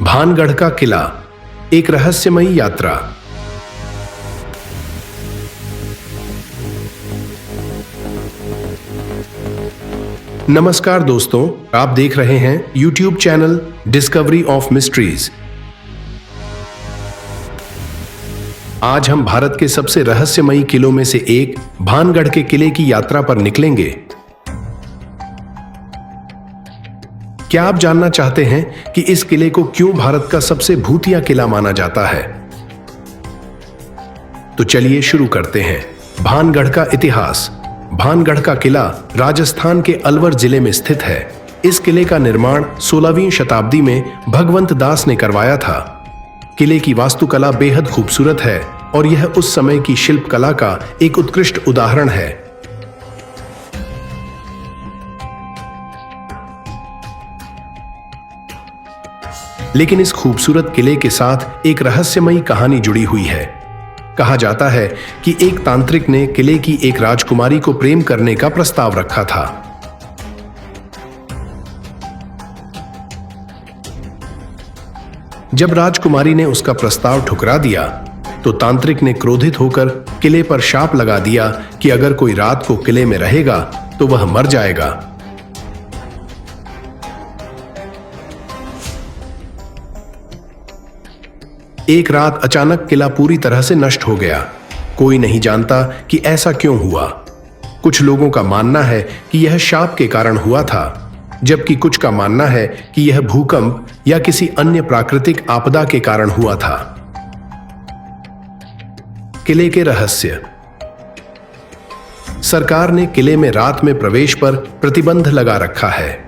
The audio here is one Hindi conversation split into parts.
भानगढ़ का किला, एक रहस्यमयी यात्रा। नमस्कार दोस्तों, आप देख रहे हैं YouTube channel discovery of mysteries. आज हम भारत के सबसे रहस्यमयी किलों में से एक भानगढ़ के किले की यात्रा पर निकलेंगे। क्या आप जानना चाहते हैं कि इस किले को क्यों भारत का सबसे भूतिया किला माना जाता है? तो चलिए शुरू करते हैं। भानगढ़ का इतिहास। भानगढ़ का किला राजस्थान के अलवर जिले में स्थित है। इस किले का निर्माण 16वीं शताब्दी में भगवंत दास ने करवाया था। किले की वास्तुकला बेहद खूबसूरत है और यह उस समय की शिल्प कला का एक उत्कृष्ट उदाहरण है। लेकिन इस खूबसूरत किले के साथ एक रहस्यमयी कहानी जुड़ी हुई है। कहा जाता है कि एक तांत्रिक ने किले की एक राजकुमारी को प्रेम करने का प्रस्ताव रखा था। जब राजकुमारी ने उसका प्रस्ताव ठुकरा दिया तो तांत्रिक ने क्रोधित होकर किले पर शाप लगा दिया कि अगर कोई रात को किले में रहेगा तो वह मर जाएगा। एक रात अचानक किला पूरी तरह से नष्ट हो गया। कोई नहीं जानता कि ऐसा क्यों हुआ। कुछ लोगों का मानना है कि यह शाप के कारण हुआ था, जबकि कुछ का मानना है कि यह भूकंप या किसी अन्य प्राकृतिक आपदा के कारण हुआ था। किले के रहस्य। सरकार ने किले में रात में प्रवेश पर प्रतिबंध लगा रखा है।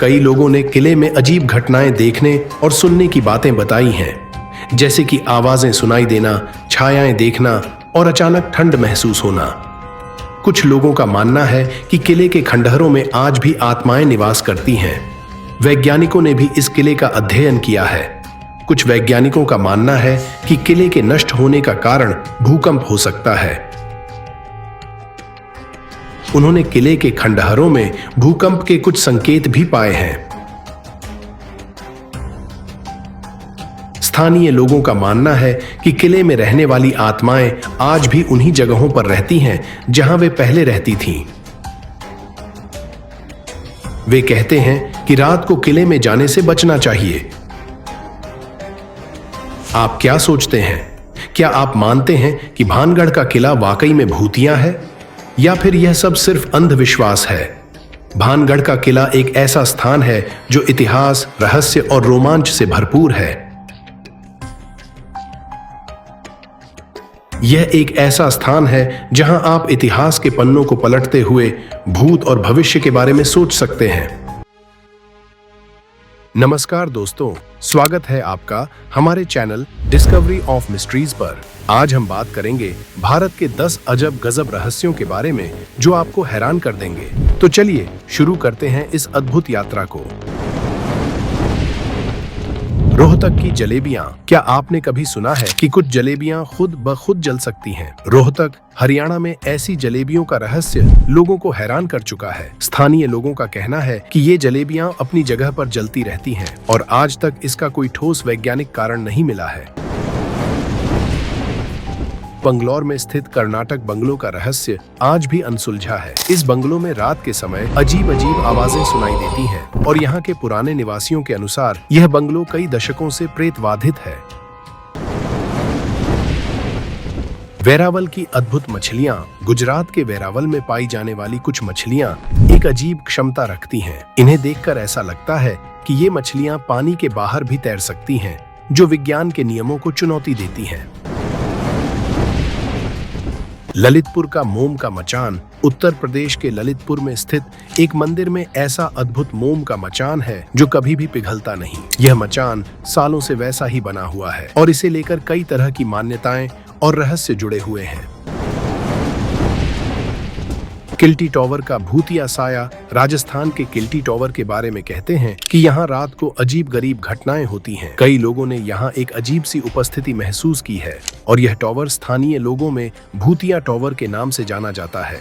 कई लोगों ने किले में अजीब घटनाएं देखने और सुनने की बातें बताई हैं, जैसे कि आवाजें सुनाई देना, छायाएं देखना और अचानक ठंड महसूस होना। कुछ लोगों का मानना है कि किले के खंडहरों में आज भी आत्माएं निवास करती हैं। वैज्ञानिकों ने भी इस किले का अध्ययन किया है। कुछ वैज्ञानिकों का मानना है कि किले के नष्ट होने का कारण भूकंप हो सकता है। उन्होंने किले के खंडहरों में भूकंप के कुछ संकेत भी पाए हैं। स्थानीय लोगों का मानना है कि किले में रहने वाली आत्माएं आज भी उन्हीं जगहों पर रहती हैं जहां वे पहले रहती थीं। वे कहते हैं कि रात को किले में जाने से बचना चाहिए। आप क्या सोचते हैं? क्या आप मानते हैं कि भानगढ़ का किला वाकई में भूतिया है, या फिर यह सब सिर्फ अंधविश्वास है? भानगढ़ का किला एक ऐसा स्थान है जो इतिहास, रहस्य और रोमांच से भरपूर है। यह एक ऐसा स्थान है जहां आप इतिहास के पन्नों को पलटते हुए भूत और भविष्य के बारे में सोच सकते हैं। नमस्कार दोस्तों, स्वागत है आपका हमारे चैनल डिस्कवरी ऑफ मिस्ट्रीज पर। आज हम बात करेंगे भारत के 10 अजब गजब रहस्यों के बारे में जो आपको हैरान कर देंगे। तो चलिए शुरू करते हैं इस अद्भुत यात्रा को। रोहतक की जलेबियां। क्या आपने कभी सुना है कि कुछ जलेबियां खुद ब खुद जल सकती हैं? रोहतक, हरियाणा में ऐसी जलेबियों का रहस्य लोगों को हैरान कर चुका है। स्थानीय लोगों का कहना है कि ये जलेबियां अपनी जगह पर जलती रहती हैं और आज तक इसका कोई ठोस वैज्ञानिक कारण नहीं मिला है। बंगलौर में स्थित कर्नाटक बंगलों का रहस्य आज भी अनसुलझा है। इस बंगलों में रात के समय अजीब अजीब आवाजें सुनाई देती हैं और यहाँ के पुराने निवासियों के अनुसार यह बंगलो कई दशकों से प्रेतबाधित है। वेरावल की अद्भुत मछलियाँ। गुजरात के वेरावल में पाई जाने वाली कुछ मछलियाँ एक अजीब क्षमता रखती हैं। इन्हें देखकर ऐसा लगता है कि ये मछलियाँ पानी के बाहर भी तैर सकती हैं, जो विज्ञान के नियमों को चुनौती देती हैं। ललितपुर का मोम का मचान। उत्तर प्रदेश के ललितपुर में स्थित एक मंदिर में ऐसा अद्भुत मोम का मचान है जो कभी भी पिघलता नहीं। यह मचान सालों से वैसा ही बना हुआ है और इसे लेकर कई तरह की मान्यताएं और रहस्य जुड़े हुए हैं। किल्टी टॉवर का भूतिया साया। राजस्थान के किल्टी टॉवर के बारे में कहते हैं कि यहाँ रात को अजीब गरीब घटनाएं होती हैं। कई लोगों ने यहाँ एक अजीब सी उपस्थिति महसूस की है और यह टॉवर स्थानीय लोगों में भूतिया टॉवर के नाम से जाना जाता है।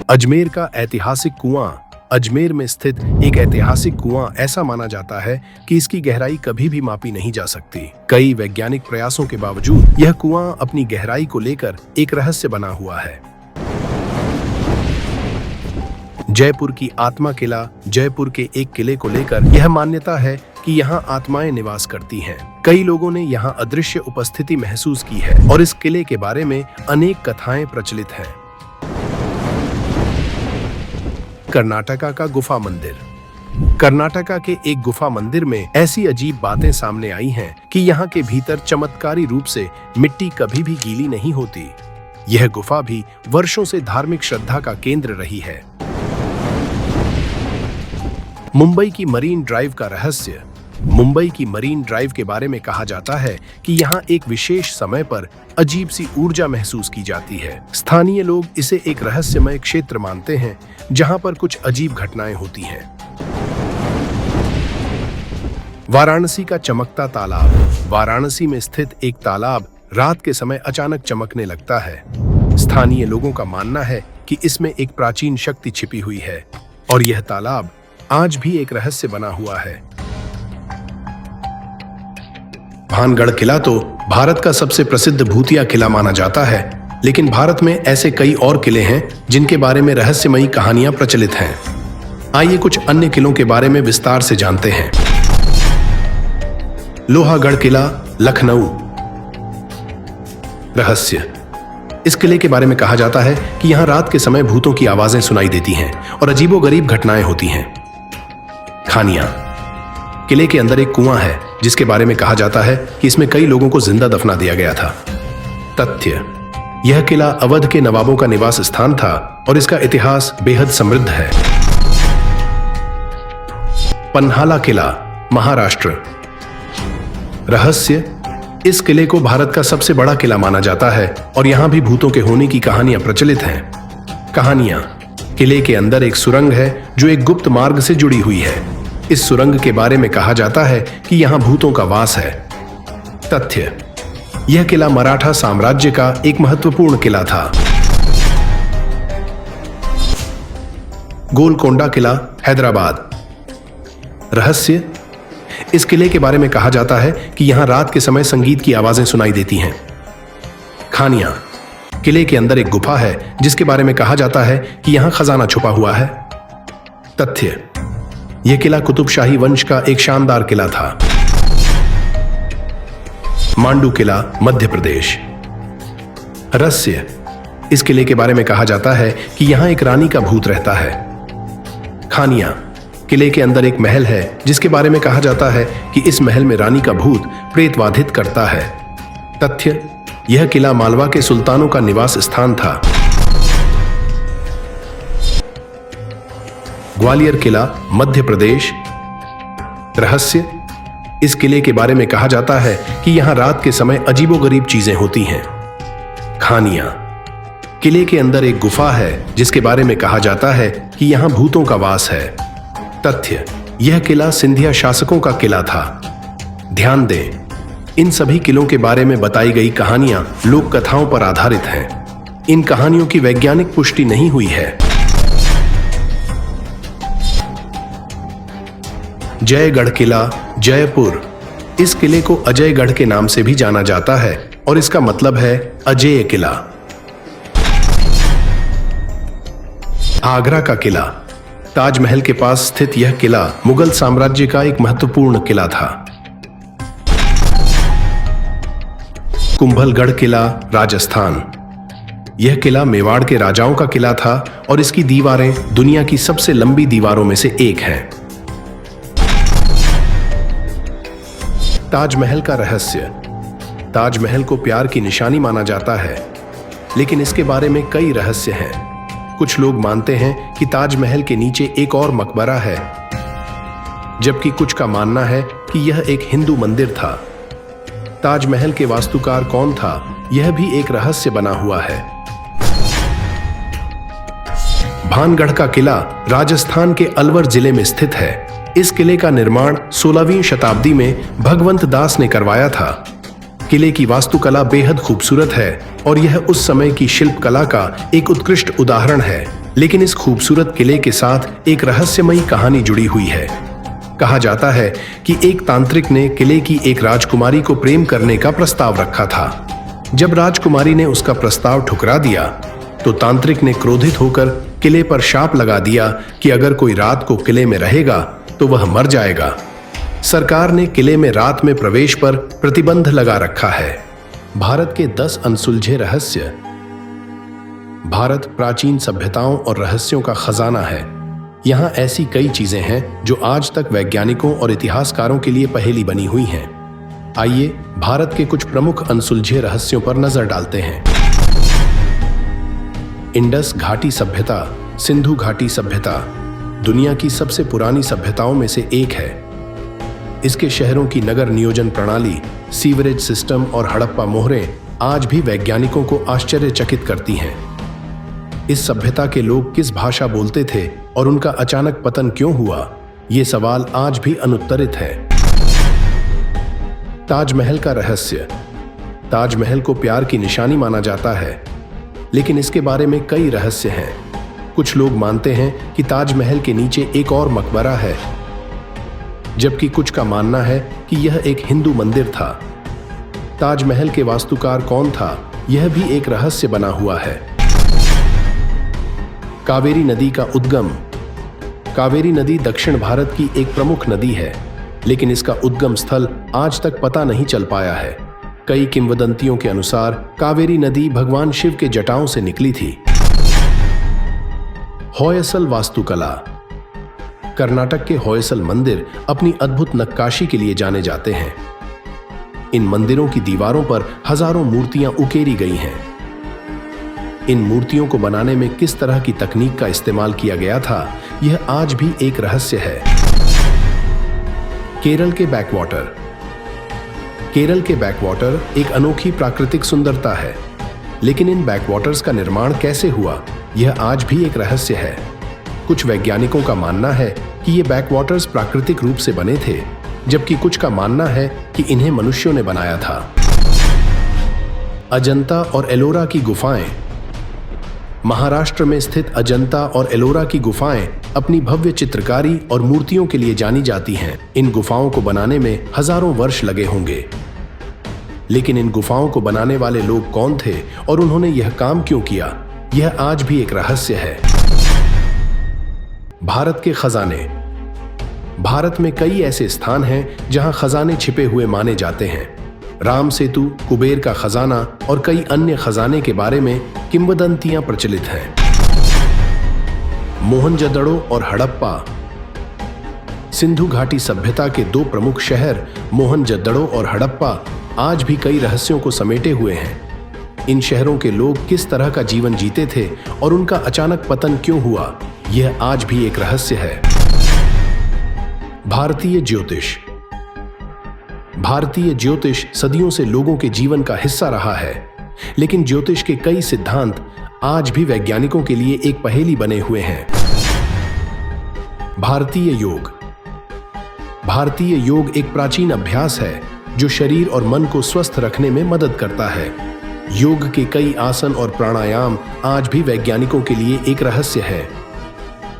अजमेर का ऐतिहासिक कुआं। अजमेर में स्थित एक ऐतिहासिक कुआं ऐसा माना जाता है कि इसकी गहराई कभी भी मापी नहीं जा सकती। कई वैज्ञानिक प्रयासों के बावजूद यह कुआं अपनी गहराई को लेकर एक रहस्य बना हुआ है। जयपुर की आत्मा किला। जयपुर के एक किले को लेकर यह मान्यता है कि यहाँ आत्माएं निवास करती हैं। कई लोगों ने यहाँ अदृश्य उपस्थिति महसूस की है और इस किले के बारे में अनेक कथाएं प्रचलित हैं। कर्नाटका का गुफा मंदिर। कर्नाटका के एक गुफा मंदिर में ऐसी अजीब बातें सामने आई हैं कि यहाँ के भीतर चमत्कारी रूप से मिट्टी कभी भी गीली नहीं होती। यह गुफा भी वर्षों से धार्मिक श्रद्धा का केंद्र रही है। मुंबई की मरीन ड्राइव का रहस्य। मुंबई की मरीन ड्राइव के बारे में कहा जाता है कि यहाँ एक विशेष समय पर अजीब सी ऊर्जा महसूस की जाती है। स्थानीय लोग इसे एक रहस्यमय क्षेत्र मानते हैं जहाँ पर कुछ अजीब घटनाएं होती हैं। वाराणसी का चमकता तालाब। वाराणसी में स्थित एक तालाब रात के समय अचानक चमकने लगता है। स्थानीय लोगों का मानना है कि इसमें एक प्राचीन शक्ति छिपी हुई है और यह तालाब आज भी एक रहस्य बना हुआ है। भानगढ़ किला तो भारत का सबसे प्रसिद्ध भूतिया किला माना जाता है, लेकिन भारत में ऐसे कई और किले हैं जिनके बारे में रहस्यमयी कहानियां प्रचलित हैं। आइए कुछ अन्य किलों के बारे में विस्तार से जानते हैं। लोहागढ़ किला, लखनऊ। रहस्य। इस किले के बारे में कहा जाता है कि यहाँ रात के समय भूतों की आवाजें सुनाई देती हैं और अजीबोगरीब घटनाएं होती हैं। खानियां। किले के अंदर एक कुआं है जिसके बारे में कहा जाता है कि इसमें कई लोगों को जिंदा दफना दिया गया था। तथ्य। यह किला अवध के नवाबों का निवास स्थान था और इसका इतिहास बेहद समृद्ध है। पन्हाला किला, महाराष्ट्र। रहस्य। इस किले को भारत का सबसे बड़ा किला माना जाता है और यहां भी भूतों के होने की कहानियां प्रचलित हैं। कहानियां। किले के अंदर एक सुरंग है जो एक गुप्त मार्ग से जुड़ी हुई है। इस सुरंग के बारे में कहा जाता है कि यहां भूतों का वास है। तथ्य। यह किला मराठा साम्राज्य का एक महत्वपूर्ण किला था। गोलकोंडा किला, हैदराबाद। रहस्य। इस किले के बारे में कहा जाता है कि यहां रात के समय संगीत की आवाजें सुनाई देती हैं। खानियां। किले के अंदर एक गुफा है जिसके बारे में कहा जाता है कि यहां खजाना छुपा हुआ है। तथ्य। यह किला कुतुबशाही वंश का एक शानदार किला था। मांडू किला, मध्य प्रदेश। रहस्य। इस किले के बारे में कहा जाता है कि यहां एक रानी का भूत रहता है। खानियां। किले के अंदर एक महल है जिसके बारे में कहा जाता है कि इस महल में रानी का भूत प्रेतवाधित करता है। तथ्य। यह किला मालवा के सुल्तानों का निवास स्थान था। ग्वालियर किला, मध्य प्रदेश। रहस्य। इस किले के बारे में कहा जाता है कि यहां रात के समय अजीबोगरीब चीजें होती हैं। खानियां। किले के अंदर एक गुफा है जिसके बारे में कहा जाता है कि यहां भूतों का वास है। तथ्य। यह किला सिंधिया शासकों का किला था। ध्यान दें, इन सभी किलों के बारे में बताई गई कहानियां लोक कथाओं पर आधारित हैं। इन कहानियों की वैज्ञानिक पुष्टि नहीं हुई है। जयगढ़ किला, जयपुर। इस किले को अजयगढ़ के नाम से भी जाना जाता है और इसका मतलब है अजेय किला। आगरा का किला। ताजमहल के पास स्थित यह किला मुगल साम्राज्य का एक महत्वपूर्ण किला था। कुंभलगढ़ किला, राजस्थान। यह किला मेवाड़ के राजाओं का किला था और इसकी दीवारें दुनिया की सबसे लंबी दीवारों में से एक हैं। ताजमहल का रहस्य। ताजमहल को प्यार की निशानी माना जाता है, लेकिन इसके बारे में कई रहस्य हैं। कुछ लोग मानते हैं कि ताजमहल के नीचे एक और मकबरा है, जबकि कुछ का मानना है कि यह एक हिंदू मंदिर था। ताजमहल के वास्तुकार कौन था, यह भी एक रहस्य बना हुआ है। भानगढ़ का किला राजस्थान के अलवर जिले में स्थित है। इस किले का निर्माण 16वीं शताब्दी में भगवंत दास ने करवाया था। किले की वास्तुकला बेहद खूबसूरत है और यह उस समय की शिल्प कला का एक उत्कृष्ट उदाहरण है। लेकिन इस खूबसूरत किले के साथ एक रहस्यमयी कहानी जुड़ी हुई है। कहा जाता है कि एक तांत्रिक ने किले की एक राजकुमारी को प्रेम करने का प्रस्ताव रखा था। जब राजकुमारी ने उसका प्रस्ताव ठुकरा दिया तो तांत्रिक ने क्रोधित होकर किले पर शाप लगा दिया कि अगर कोई रात को किले में रहेगा तो वह मर जाएगा। सरकार ने किले में रात में प्रवेश पर प्रतिबंध लगा रखा है। भारत के 10 अनसुलझे रहस्य। भारत प्राचीन सभ्यताओं और रहस्यों का खजाना है। यहाँ ऐसी कई चीजें हैं जो आज तक वैज्ञानिकों और इतिहासकारों के लिए पहेली बनी हुई हैं। आइए भारत के कुछ प्रमुख अनसुलझे रहस्यों पर नजर डालते हैं। इंडस घाटी सभ्यता। सिंधु घाटी सभ्यता दुनिया की सबसे पुरानी सभ्यताओं में से एक है। इसके शहरों की नगर नियोजन प्रणाली, सीवरेज सिस्टम और हड़प्पा मोहरें आज भी वैज्ञानिकों को आश्चर्यचकित करती हैं। इस सभ्यता के लोग किस भाषा बोलते थे और उनका अचानक पतन क्यों हुआ, ये सवाल आज भी अनुत्तरित है। ताजमहल का रहस्य। ताजमहल को प्यार की निशानी माना जाता है, लेकिन इसके बारे में कई रहस्य हैं। कुछ लोग मानते हैं कि ताजमहल के नीचे एक और मकबरा है, जबकि कुछ का मानना है कि यह एक हिंदू मंदिर था। ताजमहल के वास्तुकार कौन था, यह भी एक रहस्य बना हुआ है। कावेरी नदी का उद्गम। कावेरी नदी दक्षिण भारत की एक प्रमुख नदी है, लेकिन इसका उद्गम स्थल आज तक पता नहीं चल पाया है। कई किंवदंतियों के अनुसार कावेरी नदी भगवान शिव के जटाओं से निकली थी। होयसल वास्तुकला। कर्नाटक के होयसल मंदिर अपनी अद्भुत नक्काशी के लिए जाने जाते हैं। इन मंदिरों की दीवारों पर हजारों मूर्तियां उकेरी गई हैं। इन मूर्तियों को बनाने में किस तरह की तकनीक का इस्तेमाल किया गया था, यह आज भी एक रहस्य है। केरल के बैकवाटर। केरल के बैकवाटर एक अनोखी प्राकृतिक सुंदरता है, लेकिन इन बैकवाटर्स का निर्माण कैसे हुआ, यह आज भी एक रहस्य है। कुछ वैज्ञानिकों का मानना है कि ये बैकवाटर्स प्राकृतिक रूप से बने थे, जबकि कुछ का मानना है कि इन्हें मनुष्यों ने बनाया था। अजंता और एलोरा की गुफाएं। महाराष्ट्र में स्थित अजंता और एलोरा की गुफाएं अपनी भव्य चित्रकारी और मूर्तियों के लिए जानी जाती हैं। इन गुफाओं को बनाने में हजारों वर्ष लगे होंगे, लेकिन इन गुफाओं को बनाने वाले लोग कौन थे और उन्होंने यह काम क्यों किया, यह आज भी एक रहस्य है। भारत के खजाने। भारत में कई ऐसे स्थान हैं जहां खजाने छिपे हुए माने जाते हैं। राम सेतु, कुबेर का खजाना और कई अन्य खजाने के बारे में किंवदंतियां प्रचलित हैं। मोहनजोदड़ो और हड़प्पा। सिंधु घाटी सभ्यता के 2 प्रमुख शहर मोहनजोदड़ो और हड़प्पा आज भी कई रहस्यों को समेटे हुए हैं। इन शहरों के लोग किस तरह का जीवन जीते थे और उनका अचानक पतन क्यों हुआ, यह आज भी एक रहस्य है। भारतीय ज्योतिष। भारतीय ज्योतिष सदियों से लोगों के जीवन का हिस्सा रहा है, लेकिन ज्योतिष के कई सिद्धांत आज भी वैज्ञानिकों के लिए एक पहेली बने हुए हैं। भारतीय योग। भारतीय योग एक प्राचीन अभ्यास है जो शरीर और मन को स्वस्थ रखने में मदद करता है। योग के कई आसन और प्राणायाम आज भी वैज्ञानिकों के लिए एक रहस्य है।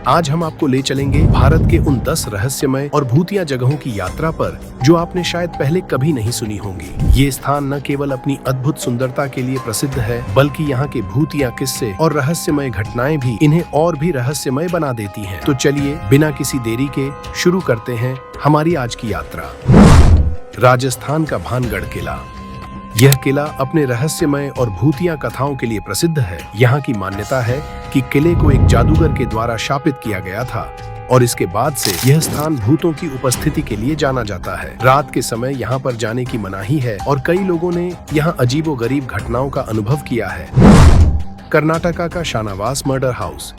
आज हम आपको ले चलेंगे भारत के उन 10 रहस्यमय और भूतिया जगहों की यात्रा पर जो आपने शायद पहले कभी नहीं सुनी होंगी। ये स्थान न केवल अपनी अद्भुत सुंदरता के लिए प्रसिद्ध है, बल्कि यहाँ के भूतिया किस्से और रहस्यमय घटनाएं भी इन्हें और भी रहस्यमय बना देती हैं। तो चलिए बिना किसी देरी के शुरू करते हैं हमारी आज की यात्रा। राजस्थान का भानगढ़ किला। यह किला अपने रहस्यमय और भूतिया कथाओं के लिए प्रसिद्ध है। यहाँ की मान्यता है कि किले को एक जादूगर के द्वारा शापित किया गया था और इसके बाद से यह स्थान भूतों की उपस्थिति के लिए जाना जाता है। रात के समय यहाँ पर जाने की मनाही है और कई लोगों ने यहाँ अजीबोगरीब घटनाओं का अनुभव किया है। कर्नाटका का शानावास मर्डर हाउस।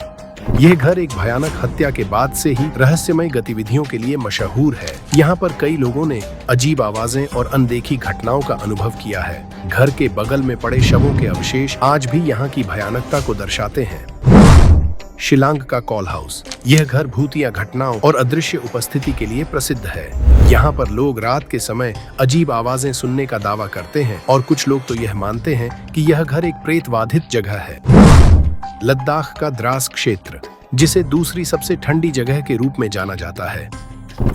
यह घर एक भयानक हत्या के बाद से ही रहस्यमय गतिविधियों के लिए मशहूर है। यहाँ पर कई लोगों ने अजीब आवाजें और अनदेखी घटनाओं का अनुभव किया है। घर के बगल में पड़े शवों के अवशेष आज भी यहाँ की भयानकता को दर्शाते हैं। शिलांग का कॉल हाउस। यह घर भूतिया घटनाओं और अदृश्य उपस्थिति के लिए प्रसिद्ध है। यहाँ पर लोग रात के समय अजीब आवाजें सुनने का दावा करते हैं और कुछ लोग तो यह मानते हैं कि यह घर एक प्रेतवाधित जगह है। लद्दाख का द्रास क्षेत्र, जिसे दूसरी सबसे ठंडी जगह के रूप में जाना जाता है।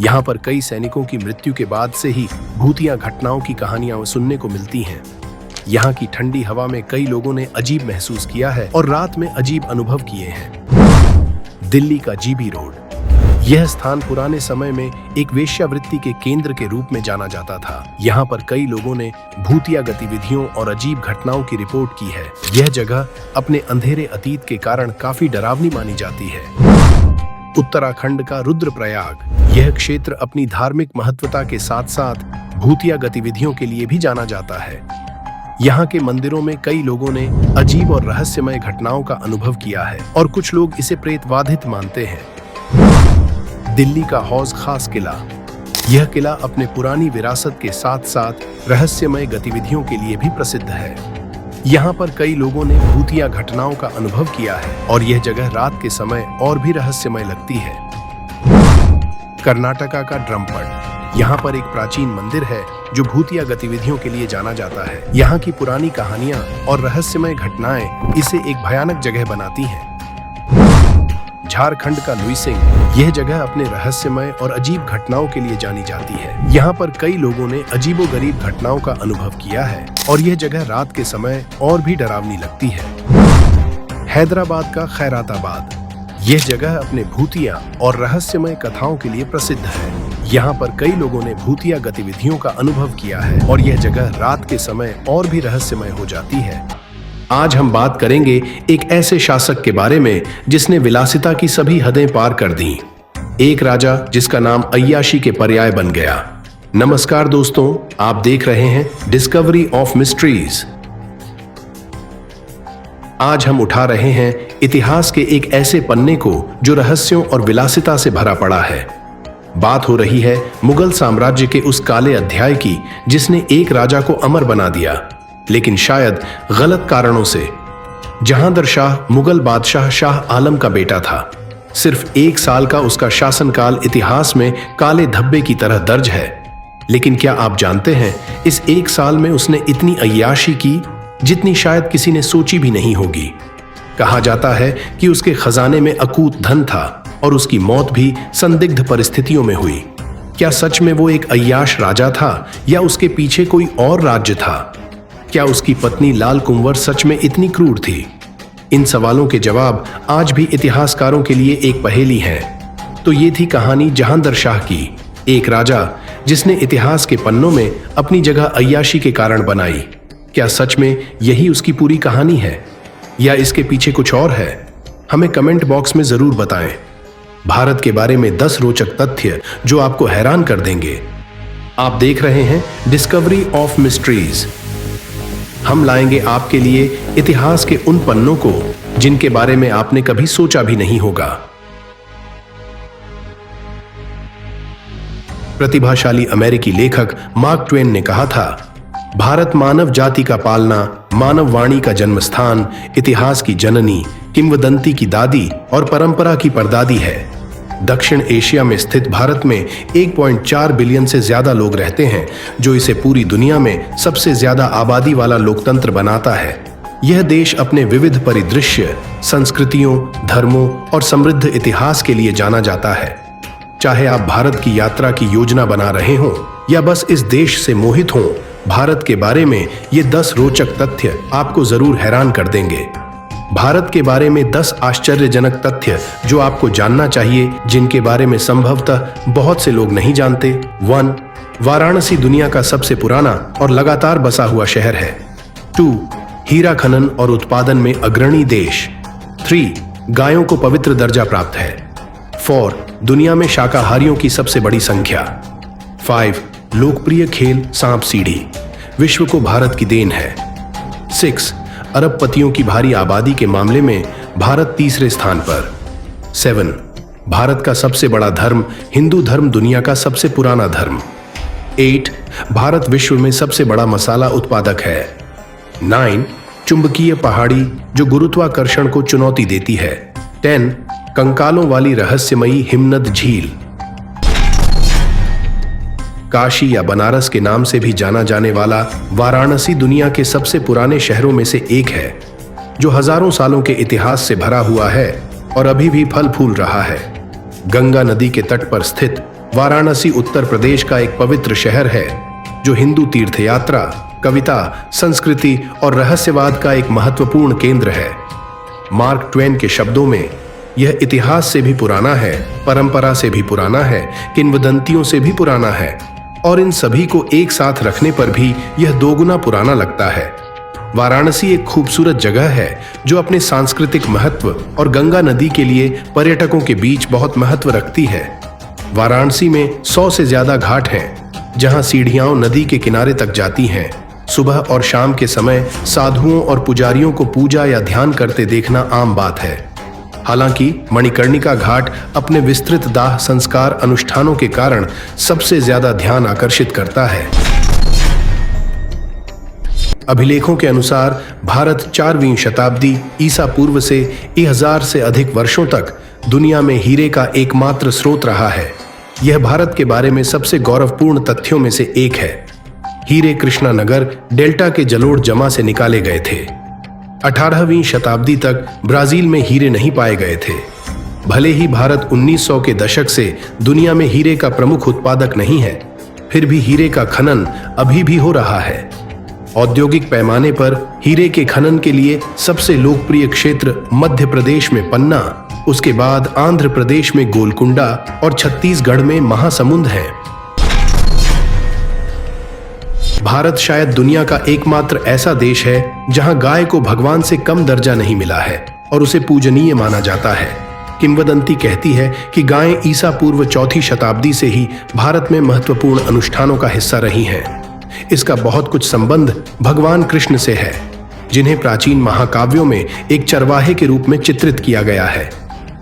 यहाँ पर कई सैनिकों की मृत्यु के बाद से ही भूतिया घटनाओं की कहानियां सुनने को मिलती हैं। यहाँ की ठंडी हवा में कई लोगों ने अजीब महसूस किया है और रात में अजीब अनुभव किए हैं। दिल्ली का जीबी रोड, यह स्थान पुराने समय में एक वेश्यावृत्ति के केंद्र के रूप में जाना जाता था। यहाँ पर कई लोगों ने भूतिया गतिविधियों और अजीब घटनाओं की रिपोर्ट की है। यह जगह अपने अंधेरे अतीत के कारण काफी डरावनी मानी जाती है। उत्तराखंड का रुद्रप्रयाग, यह क्षेत्र अपनी धार्मिक महत्वता के साथ साथ भूतिया गतिविधियों के लिए भी जाना जाता है। यहाँ के मंदिरों में कई लोगों ने अजीब और रहस्यमय घटनाओं का अनुभव किया है और कुछ लोग इसे प्रेतबाधित मानते हैं। दिल्ली का हौज खास किला, यह किला अपने पुरानी विरासत के साथ साथ रहस्यमय गतिविधियों के लिए भी प्रसिद्ध है। यहाँ पर कई लोगों ने भूतिया घटनाओं का अनुभव किया है और यह जगह रात के समय और भी रहस्यमय लगती है। कर्नाटका का ड्रमपट, यहाँ पर एक प्राचीन मंदिर है जो भूतिया गतिविधियों के लिए जाना जाता है। यहाँ की पुरानी कहानियां और रहस्यमय घटनाएं इसे एक भयानक जगह बनाती हैं। झारखंड का लुइसिंग, यह जगह अपने रहस्यमय और अजीब घटनाओं के लिए जानी जाती है। यहाँ पर कई लोगों ने अजीबोगरीब घटनाओं का अनुभव किया है और यह जगह रात के समय और भी डरावनी लगती है। हैदराबाद का खैराताबाद, यह जगह अपने भूतिया और रहस्यमय कथाओं के लिए प्रसिद्ध है। यहाँ पर कई लोगों ने भूतिया गतिविधियों का अनुभव किया है और यह जगह रात के समय और भी रहस्यमय हो जाती है। आज हम बात करेंगे एक ऐसे शासक के बारे में जिसने विलासिता की सभी हदें पार कर दी। एक राजा जिसका नाम अय्याशी के पर्याय बन गया। नमस्कार दोस्तों, आप देख रहे हैं डिस्कवरी ऑफ मिस्ट्रीज। आज हम उठा रहे हैं इतिहास के एक ऐसे पन्ने को जो रहस्यों और विलासिता से भरा पड़ा है। बात हो रही है मुगल साम्राज्य के उस काले अध्याय की जिसने एक राजा को अमर बना दिया, लेकिन शायद गलत कारणों से। जहांदर शाह मुगल बादशाह शाह आलम का बेटा था। सिर्फ 1 साल का उसका शासनकाल इतिहास में काले धब्बे की तरह दर्ज है। लेकिन क्या आप जानते हैं, इस 1 साल में उसने इतनी अय्याशी की जितनी शायद किसी ने सोची भी नहीं होगी। कहा जाता है कि उसके खजाने में अकूत धन था और उसकी मौत भी संदिग्ध परिस्थितियों में हुई। क्या सच में वो एक अय्याश राजा था या उसके पीछे कोई और राज्य था? क्या उसकी पत्नी लाल कुंवर सच में इतनी क्रूर थी? इन सवालों के जवाब आज भी इतिहासकारों के लिए एक पहेली है। तो ये थी कहानी जहांदर शाह की, एक राजा जिसने इतिहास के पन्नों में अपनी जगह अय्याशी के कारण बनाई। क्या सच में यही उसकी पूरी कहानी है या इसके पीछे कुछ और है? हमें कमेंट बॉक्स में जरूर बताएं। भारत के बारे में 10 रोचक तथ्य जो आपको हैरान कर देंगे। आप देख रहे हैं डिस्कवरी ऑफ मिस्ट्रीज। हम लाएंगे आपके लिए इतिहास के उन पन्नों को जिनके बारे में आपने कभी सोचा भी नहीं होगा। प्रतिभाशाली अमेरिकी लेखक मार्क ट्वेन ने कहा था, भारत मानव जाति का पालना, मानव वाणी का जन्म स्थान, इतिहास की जननी, किंवदंती की दादी और परंपरा की परदादी है। दक्षिण एशिया में स्थित भारत में 1.4 बिलियन से ज्यादा लोग रहते हैं, जो इसे पूरी दुनिया में सबसे ज्यादा आबादी वाला लोकतंत्र बनाता है। यह देश अपने विविध परिदृश्य, संस्कृतियों, धर्मों और समृद्ध इतिहास के लिए जाना जाता है। चाहे आप भारत की यात्रा की योजना बना रहे हों या बस इस देश से मोहित हों, भारत के बारे में ये 10 रोचक तथ्य आपको जरूर हैरान कर देंगे। भारत के बारे में 10 आश्चर्यजनक तथ्य जो आपको जानना चाहिए, जिनके बारे में संभवतः बहुत से लोग नहीं जानते। 1. वाराणसी दुनिया का सबसे पुराना और लगातार बसा हुआ शहर है। 2. हीरा खनन और उत्पादन में अग्रणी देश। 3. गायों को पवित्र दर्जा प्राप्त है। 4. दुनिया में शाकाहारियों की सबसे बड़ी संख्या। 5. लोकप्रिय खेल सांप सीढ़ी विश्व को भारत की देन है। 6. अरबपतियों की भारी आबादी के मामले में भारत तीसरे स्थान पर। 7. भारत का सबसे बड़ा धर्म हिंदू धर्म, दुनिया का सबसे पुराना धर्म। 8. भारत विश्व में सबसे बड़ा मसाला उत्पादक है। 9. चुंबकीय पहाड़ी जो गुरुत्वाकर्षण को चुनौती देती है। 10. कंकालों वाली रहस्यमयी हिमनद झील। काशी या बनारस के नाम से भी जाना जाने वाला वाराणसी दुनिया के सबसे पुराने शहरों में से एक है, जो हजारों सालों के इतिहास से भरा हुआ है और अभी भी फल फूल रहा है। गंगा नदी के तट पर स्थित वाराणसी उत्तर प्रदेश का एक पवित्र शहर है, जो हिंदू तीर्थयात्रा, कविता, संस्कृति और रहस्यवाद का एक महत्वपूर्ण केंद्र है। मार्क ट्वेन के शब्दों में, यह इतिहास से भी पुराना है, परंपरा से भी पुराना है, किंवदंतियों से भी पुराना है, और इन सभी को एक साथ रखने पर भी यह दोगुना पुराना लगता है। वाराणसी एक खूबसूरत जगह है जो अपने सांस्कृतिक महत्व और गंगा नदी के लिए पर्यटकों के बीच बहुत महत्व रखती है। वाराणसी में 100 से ज्यादा घाट हैं, जहां सीढ़ियां नदी के किनारे तक जाती हैं। सुबह और शाम के समय साधुओं और पुजारियों को पूजा या ध्यान करते देखना आम बात है। हालांकि मणिकर्णिका घाट अपने विस्तृत दाह संस्कार अनुष्ठानों के कारण सबसे ज्यादा ध्यान आकर्षित करता है। अभिलेखों के अनुसार भारत 4वीं शताब्दी ईसा पूर्व से 1000 से अधिक वर्षों तक दुनिया में हीरे का एकमात्र स्रोत रहा है। यह भारत के बारे में सबसे गौरवपूर्ण तथ्यों में से एक है। हीरे कृष्णानगर डेल्टा के जलोढ़ जमा से निकाले गए थे। 18वीं शताब्दी तक ब्राजील में हीरे नहीं पाए गए थे। भले ही भारत 1900 के दशक से दुनिया में हीरे का प्रमुख उत्पादक नहीं है, फिर भी हीरे का खनन अभी भी हो रहा है। औद्योगिक पैमाने पर हीरे के खनन के लिए सबसे लोकप्रिय क्षेत्र मध्य प्रदेश में पन्ना, उसके बाद आंध्र प्रदेश में गोलकुंडा और छत्तीसगढ़ में महासमुंद है। भारत शायद दुनिया का एकमात्र ऐसा देश है जहां गाय को भगवान से कम दर्जा नहीं मिला है और उसे पूजनीय माना जाता है। किंवदंती कहती है कि गायें ईसा पूर्व 4वीं शताब्दी से ही भारत में महत्वपूर्ण अनुष्ठानों का हिस्सा रही हैं। इसका बहुत कुछ संबंध भगवान कृष्ण से है, जिन्हें प्राचीन महाकाव्यों में एक चरवाहे के रूप में चित्रित किया गया है।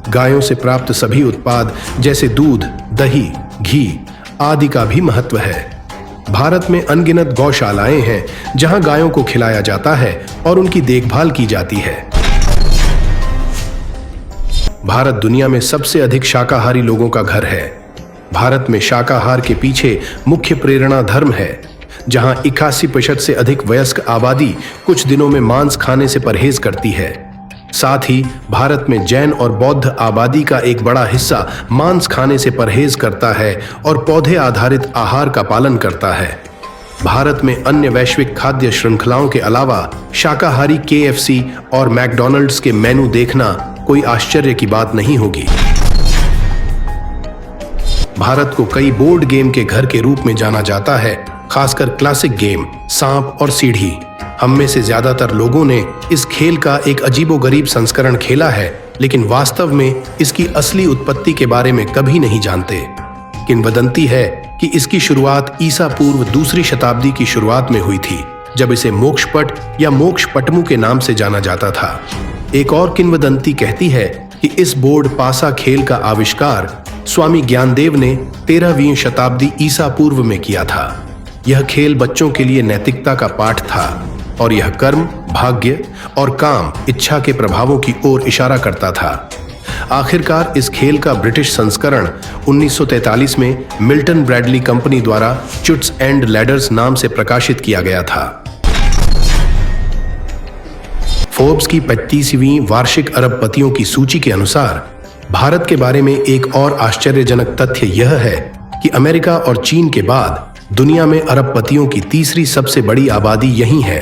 गायों से प्राप्त सभी उत्पाद जैसे दूध, दही, घी आदि का भी महत्व है। भारत में अनगिनत गौशालाएं हैं जहां गायों को खिलाया जाता है और उनकी देखभाल की जाती है। भारत दुनिया में सबसे अधिक शाकाहारी लोगों का घर है। भारत में शाकाहार के पीछे मुख्य प्रेरणा धर्म है, जहां 81% से अधिक वयस्क आबादी कुछ दिनों में मांस खाने से परहेज करती है। साथ ही भारत में जैन और बौद्ध आबादी का एक बड़ा हिस्सा मांस खाने से परहेज करता है और पौधे आधारित आहार का पालन करता है। भारत में अन्य वैश्विक खाद्य श्रृंखलाओं के अलावा शाकाहारी KFC और मैकडॉनल्ड्स के मेनू देखना कोई आश्चर्य की बात नहीं होगी। भारत को कई बोर्ड गेम के घर के रूप में जाना जाता है, खासकर क्लासिक गेम सांप और सीढ़ी। हम में से ज्यादातर लोगों ने इस खेल का एक अजीबोगरीब संस्करण खेला है, लेकिन वास्तव में इसकी असली उत्पत्ति के बारे में कभी नहीं जानते। किंवदंती है कि इसकी शुरुआत ईसा पूर्व 2री शताब्दी की शुरुआत में हुई थी, जब इसे मोक्षपट या मोक्षपटमु के नाम से जाना जाता था। एक और किंवदंती कहती है कि इस बोर्ड पासा खेल का आविष्कार स्वामी ज्ञानदेव ने 13वीं शताब्दी ईसा पूर्व में किया था। यह खेल बच्चों के लिए नैतिकता का पाठ था और यह कर्म, भाग्य और काम इच्छा के प्रभावों की ओर इशारा करता था। आखिरकार इस खेल का ब्रिटिश संस्करण 1943 में मिल्टन ब्रैडली कंपनी द्वारा चुट्स एंड लैडर्स नाम से प्रकाशित किया गया था। फोर्ब्स की 35वीं वार्षिक अरबपतियों की सूची के अनुसार भारत के बारे में एक और आश्चर्यजनक तथ्य यह है कि अमेरिका और चीन के बाद दुनिया में अरबपतियों की 3री सबसे बड़ी आबादी यही है।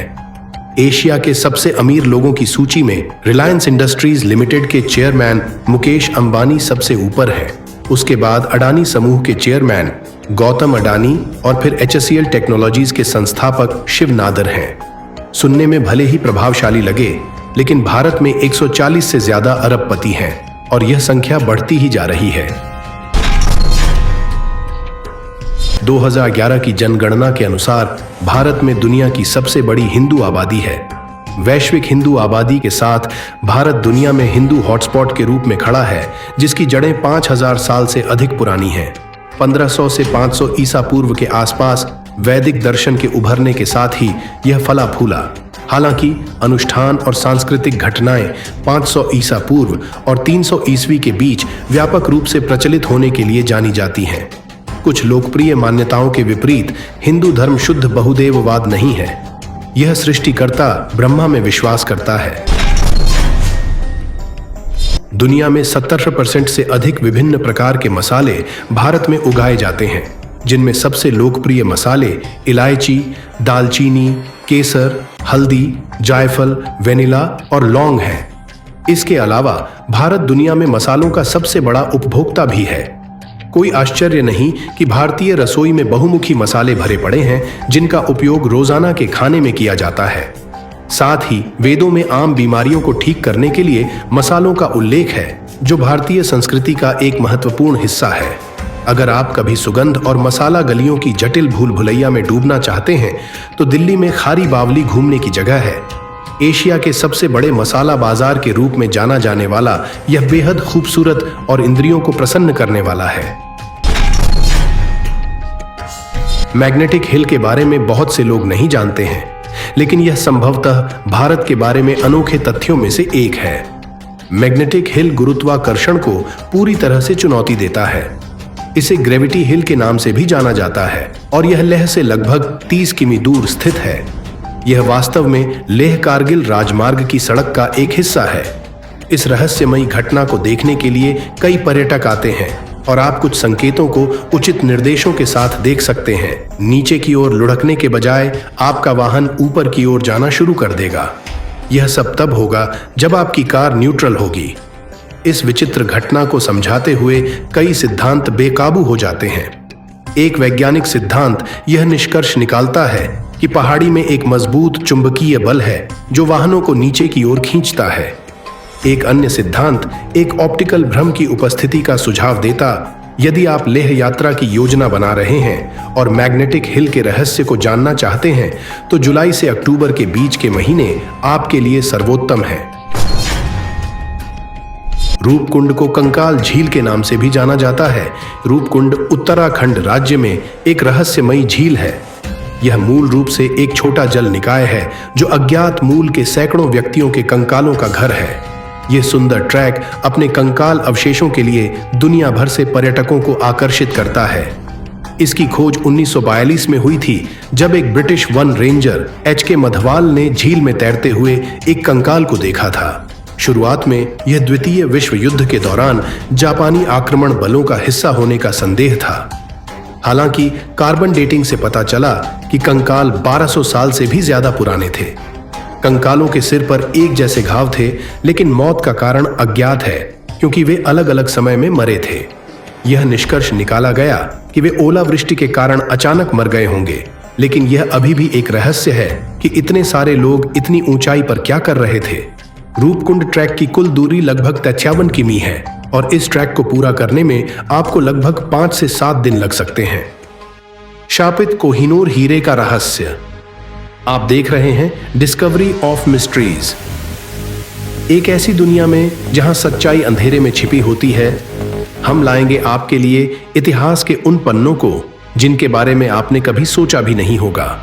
एशिया के सबसे अमीर लोगों की सूची में रिलायंस इंडस्ट्रीज लिमिटेड के चेयरमैन मुकेश अंबानी सबसे ऊपर है। उसके बाद अडानी समूह के चेयरमैन गौतम अडानी और फिर HCL टेक्नोलॉजीज के संस्थापक शिव नादर हैं। सुनने में भले ही प्रभावशाली लगे, लेकिन भारत में 140 से ज्यादा अरबपति हैं और यह संख्या बढ़ती ही जा रही है। 2011 की जनगणना के अनुसार भारत में दुनिया की सबसे बड़ी हिंदू आबादी है। वैश्विक हिंदू आबादी के साथ भारत दुनिया में हिंदू हॉटस्पॉट के रूप में खड़ा है, जिसकी जड़ें 5000 साल से अधिक पुरानी हैं। 1500 से 500 ईसा पूर्व के आसपास वैदिक दर्शन के उभरने के साथ ही यह फला फूला। हालांकि अनुष्ठान और सांस्कृतिक घटनाएं 500 ईसा पूर्व और 300 ईस्वी के बीच व्यापक रूप से प्रचलित होने के लिए जानी जाती हैं। कुछ लोकप्रिय मान्यताओं के विपरीत हिंदू धर्म शुद्ध बहुदेववाद नहीं है। यह सृष्टिकर्ता ब्रह्मा में विश्वास करता है। दुनिया में 70% से अधिक विभिन्न प्रकार के मसाले भारत में उगाए जाते हैं, जिनमें सबसे लोकप्रिय मसाले इलायची, दालचीनी, केसर, हल्दी, जायफल, वेनिला और लौंग हैं। इसके अलावा भारत दुनिया में मसालों का सबसे बड़ा उपभोक्ता भी है। कोई आश्चर्य नहीं कि भारतीय रसोई में बहुमुखी मसाले भरे पड़े हैं, जिनका उपयोग रोजाना के खाने में किया जाता है। साथ ही वेदों में आम बीमारियों को ठीक करने के लिए मसालों का उल्लेख है, जो भारतीय संस्कृति का एक महत्वपूर्ण हिस्सा है। अगर आप कभी सुगंध और मसाला गलियों की जटिल भूल भुलैया में डूबना चाहते हैं, तो दिल्ली में खारी बावली घूमने की जगह है। एशिया के सबसे बड़े मसाला बाजार के रूप में जाना जाने वाला यह बेहद खूबसूरत और इंद्रियों को प्रसन्न करने वाला है। मैग्नेटिक हिल के बारे में बहुत से लोग नहीं जानते हैं, लेकिन यह संभवतः भारत के बारे में अनोखे तथ्यों में से एक है। मैग्नेटिक हिल गुरुत्वाकर्षण को पूरी तरह से चुनौती देता है। इसे ग्रेविटी हिल के नाम से भी जाना जाता है और यह लेह से लगभग 30 किमी दूर स्थित है। यह वास्तव में लेह कारगिल राजमार्ग की सड़क का एक हिस्सा है। इस रहस्यमयी घटना को देखने के लिए कई पर्यटक आते हैं और आप कुछ संकेतों को उचित निर्देशों के साथ देख सकते हैं। नीचे की ओर लुढ़कने के बजाय आपका वाहन ऊपर की ओर जाना शुरू कर देगा। यह सब तब होगा जब आपकी कार न्यूट्रल होगी। इस विचित्र घटना को समझाते हुए कई सिद्धांत बेकाबू हो जाते हैं। एक वैज्ञानिक सिद्धांत यह निष्कर्ष निकालता है कि पहाड़ी में एक मजबूत चुंबकीय बल है जो वाहनों को नीचे की ओर खींचता है। एक अन्य सिद्धांत एक ऑप्टिकल भ्रम की उपस्थिति का सुझाव देता। यदि आप लेह यात्रा की योजना बना रहे हैं और मैग्नेटिक हिल के रहस्य को जानना चाहते हैं, तो जुलाई से अक्टूबर के बीच के महीने आपके लिए सर्वोत्तम है। रूपकुंड को कंकाल झील के नाम से भी जाना जाता है। रूपकुंड उत्तराखंड राज्य में एक रहस्यमयी झील है। यह मूल रूप से एक छोटा जल निकाय है जो अज्ञात मूल के सैकड़ों व्यक्तियों के कंकालों का घर है। यह सुंदर ट्रैक अपने कंकाल अवशेषों के लिए दुनिया भर से पर्यटकों को आकर्षित करता है। इसकी खोज 1942 में हुई थी, जब एक British one ranger HK Madhwal ने झील में तैरते हुए एक कंकाल को देखा था। शुरुआत में यह द्वितीय विश्व युद्ध के दौरान जापानी आक्रमण बलों का हिस्सा होने का संदेह था। हालांकि कार्बन डेटिंग से पता चला कि कंकाल 1200 साल से भी ज्यादा पुराने थे। कंकालों के सिर पर एक जैसे घाव थे, लेकिन मौत का कारण अज्ञात है क्योंकि वे अलग अलग समय में मरे थे। यह निष्कर्ष निकाला गया कि वे ओलावृष्टि के कारण अचानक मर गए होंगे, लेकिन यह अभी भी एक रहस्य है कि इतने सारे लोग इतनी ऊंचाई पर क्या कर रहे थे। रूपकुंड ट्रैक की कुल दूरी लगभग 53 किमी है और इस ट्रैक को पूरा करने में आपको लगभग 5 से 7 दिन लग सकते हैं। शापित कोहिनूर हीरे का रहस्य। आप देख रहे हैं डिस्कवरी ऑफ मिस्ट्रीज। एक ऐसी दुनिया में जहां सच्चाई अंधेरे में छिपी होती है, हम लाएंगे आपके लिए इतिहास के उन पन्नों को जिनके बारे में आपने कभी सोचा भी नहीं होगा।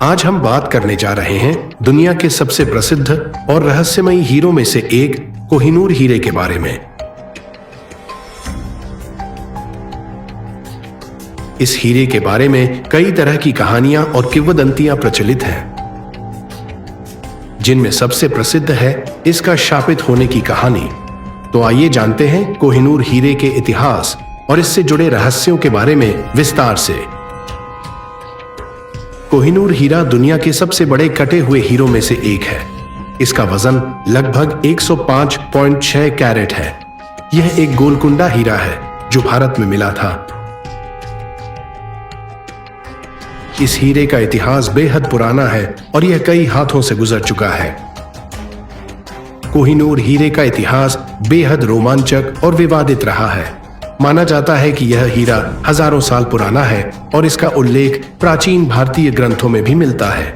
आज हम बात करने जा रहे हैं दुनिया के सबसे प्रसिद्ध और रहस्यमयी हीरों में से एक कोहिनूर हीरे के बारे में। इस हीरे के बारे में कई तरह की कहानियां और किंवदंतियां प्रचलित हैं, जिनमें सबसे प्रसिद्ध है इसका शापित होने की कहानी। तो आइए जानते हैं कोहिनूर हीरे के इतिहास और इससे जुड़े रहस्यों के बारे में विस्तार से। कोहिनूर हीरा दुनिया के सबसे बड़े कटे हुए हीरों में से एक है। इसका वजन लगभग 105.6 कैरेट है। यह एक गोलकुंडा हीरा है जो भारत में मिला था। इस हीरे का इतिहास बेहद पुराना है और यह कई हाथों से गुजर चुका है। कोहिनूर हीरे का इतिहास बेहद रोमांचक और विवादित रहा है। माना जाता है कि यह हीरा हजारों साल पुराना है और इसका उल्लेख प्राचीन भारतीय ग्रंथों में भी मिलता है।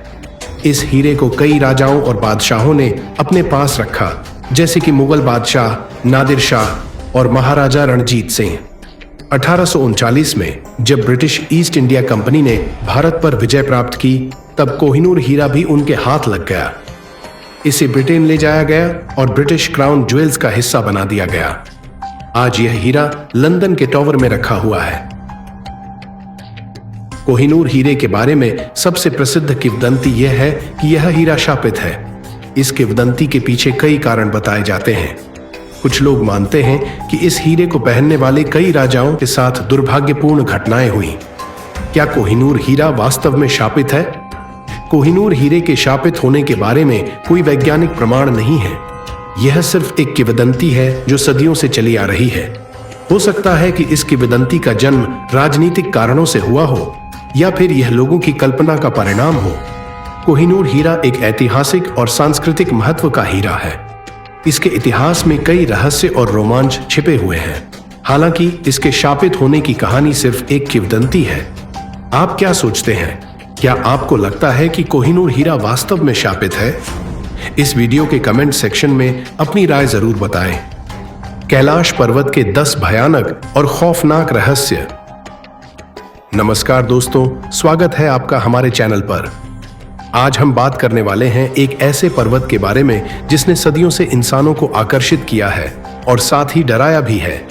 इस हीरे को कई राजाओं और बादशाहों ने अपने पास रखा, जैसे कि मुगल बादशाह नादिर शाह और महाराजा रणजीत सिंह। 1839 में जब ब्रिटिश ईस्ट इंडिया कंपनी ने भारत पर विजय प्राप्त की, तब कोहिनूर हीरा भी उनके हाथ लग गया। इसे ब्रिटेन ले जाया गया और ब्रिटिश क्राउन ज्वेल्स का हिस्सा बना दिया गया। आज यह हीरा लंदन के टॉवर में रखा हुआ है। कोहिनूर हीरे के बारे में सबसे प्रसिद्ध किंवदंती यह है कि यह हीरा शापित है। इस किंवदंती के पीछे कई कारण बताए जाते हैं। कुछ लोग मानते हैं कि इस हीरे को पहनने वाले कई राजाओं के साथ दुर्भाग्यपूर्ण घटनाएं हुई। क्या कोहिनूर हीरा वास्तव में शापित है? कोहिनूर हीरे के शापित होने के बारे में कोई वैज्ञानिक प्रमाण नहीं है। यह सिर्फ एक किंवदंती है जो सदियों से चली आ रही है। हो सकता है कि इस किंवदंती का जन्म राजनीतिक कारणों से हुआ हो या फिर यह लोगों की कल्पना का परिणाम हो। कोहिनूर हीरा एक ऐतिहासिक और सांस्कृतिक महत्व का हीरा है। इसके इतिहास में कई रहस्य और रोमांच छिपे हुए हैं। हालांकि इसके शापित होने की कहानी सिर्फ एक किंवदंती है। आप क्या सोचते हैं? क्या आपको लगता है कि कोहिनूर हीरा वास्तव में शापित है? इस वीडियो के कमेंट सेक्शन में अपनी राय जरूर बताएं। कैलाश पर्वत के 10 भयानक और खौफनाक रहस्य। नमस्कार दोस्तों, स्वागत है आपका हमारे चैनल पर। आज हम बात करने वाले हैं एक ऐसे पर्वत के बारे में जिसने सदियों से इंसानों को आकर्षित किया है और साथ ही डराया भी है।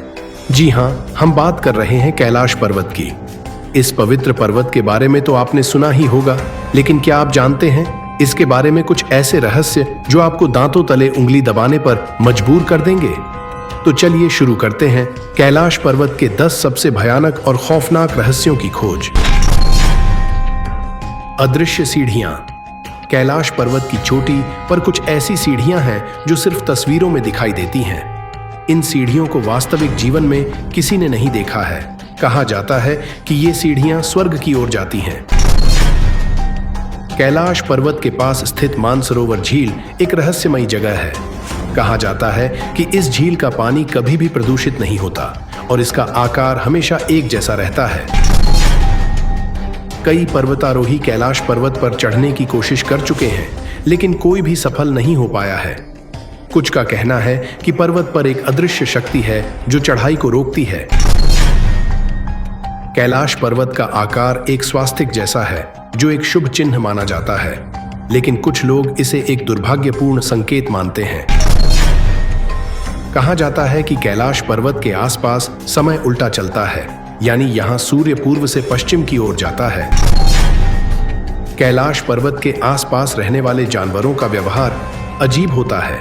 जी हां, हम बात कर रहे हैं कैलाश पर्वत की। इस पवित्र पर्वत के बारे में तो आपने सुना ही होगा, लेकिन क्या आप जानते हैं इसके बारे में कुछ ऐसे रहस्य जो आपको दांतों तले उंगली दबाने पर मजबूर कर देंगे? तो चलिए शुरू करते हैं कैलाश पर्वत के 10 सबसे भयानक और खौफनाक रहस्यों की खोज। अदृश्य सीढ़ियां। कैलाश पर्वत की चोटी पर कुछ ऐसी सीढ़ियां हैं जो सिर्फ तस्वीरों में दिखाई देती हैं। इन सीढ़ियों को वास्तविक जीवन में किसी ने नहीं देखा है। कहा जाता है कि ये सीढ़ियां स्वर्ग की ओर जाती हैं। कैलाश पर्वत के पास स्थित मानसरोवर झील एक रहस्यमयी जगह है। कहा जाता है कि इस झील का पानी कभी भी प्रदूषित नहीं होता और इसका आकार हमेशा एक जैसा रहता है। कई पर्वतारोही कैलाश पर्वत पर चढ़ने की कोशिश कर चुके हैं, लेकिन कोई भी सफल नहीं हो पाया है। कुछ का कहना है कि पर्वत पर एक अदृश्य शक्ति है जो चढ़ाई को रोकती है। कैलाश पर्वत का आकार एक स्वास्तिक जैसा है जो एक शुभ चिन्ह माना जाता है, लेकिन कुछ लोग इसे एक दुर्भाग्यपूर्ण संकेत मानते हैं। कहा जाता है कि कैलाश पर्वत के आसपास समय उल्टा चलता है, यानी यहां सूर्य पूर्व से पश्चिम की ओर जाता है। कैलाश पर्वत के आसपास रहने वाले जानवरों का व्यवहार अजीब होता है।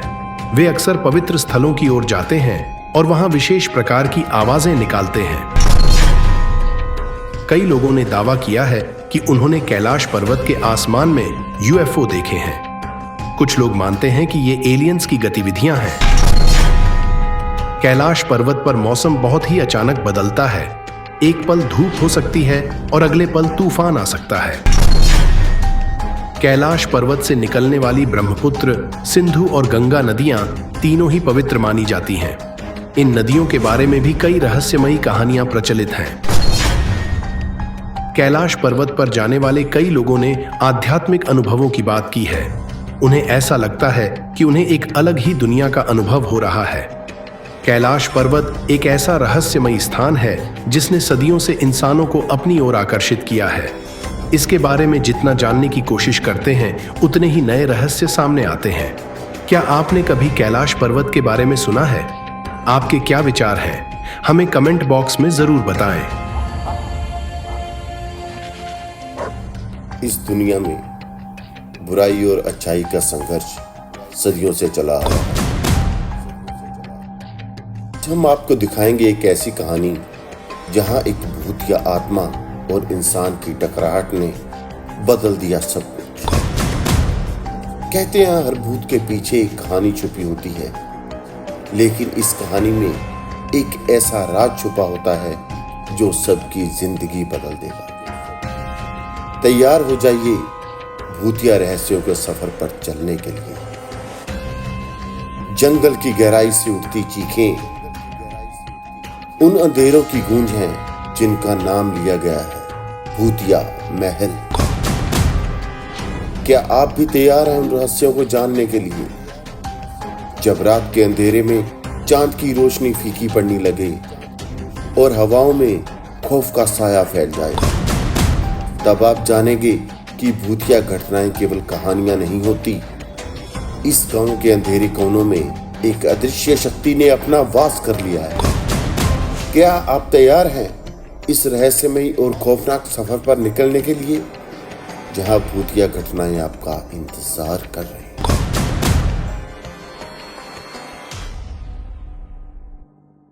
वे अक्सर पवित्र स्थलों की ओर जाते हैं और वहां विशेष प्रकार की आवाजें निकालते हैं। कई लोगों ने दावा किया है कि उन्होंने कैलाश पर्वत के आसमान में यूएफओ देखे हैं। कुछ लोग मानते हैं कि ये एलियंस की गतिविधियां हैं। कैलाश पर्वत पर मौसम बहुत ही अचानक बदलता है। एक पल धूप हो सकती है और अगले पल तूफान आ सकता है। कैलाश पर्वत से निकलने वाली ब्रह्मपुत्र, सिंधु और गंगा नदियां तीनों ही पवित्र मानी जाती हैं। इन नदियों के बारे में भी कई रहस्यमयी कहानियां प्रचलित हैं। कैलाश पर्वत पर जाने वाले कई लोगों ने आध्यात्मिक अनुभवों की बात की है। उन्हें ऐसा लगता है कि उन्हें एक अलग ही दुनिया का अनुभव हो रहा है। कैलाश पर्वत एक ऐसा रहस्यमयी स्थान है जिसने सदियों से इंसानों को अपनी ओर आकर्षित किया है। इसके बारे में जितना जानने की कोशिश करते हैं, उतने ही नए रहस्य सामने आते हैं। क्या आपने कभी कैलाश पर्वत के बारे में सुना है? आपके क्या विचार हैं? हमें कमेंट बॉक्स में जरूर बताएं। इस दुनिया में बुराई और अच्छाई का संघर्ष सदियों से चला आ रहा है। हम आपको दिखाएंगे एक ऐसी कहानी जहां एक भूत या आत्मा और इंसान की टकराहट ने बदल दिया सब कुछ। कहते हैं हर भूत के पीछे एक कहानी छुपी होती है, लेकिन इस कहानी में एक ऐसा राज छुपा होता है जो सबकी जिंदगी बदल देगा। तैयार हो जाइए भूतिया रहस्यों के सफर पर चलने के लिए। जंगल की गहराई से उठती चीखें उन अंधेरों की गूंज है जिनका नाम लिया गया है भूतिया महल। क्या आप भी तैयार हैं उन रहस्यों को जानने के लिए? जब रात के अंधेरे में चांद की रोशनी फीकी पड़ने लगे और हवाओं में खौफ का साया फैल जाए, तब आप जानेंगे कि भूतिया घटनाएं केवल कहानियां नहीं होती। इस गांव के अंधेरे कोनों में एक अदृश्य शक्ति ने अपना वास कर लिया है। क्या आप तैयार हैं इस रहस्यमयी और खौफनाक सफर पर निकलने के लिए, जहां भूतिया घटनाएं आपका इंतजार कर रही हैं?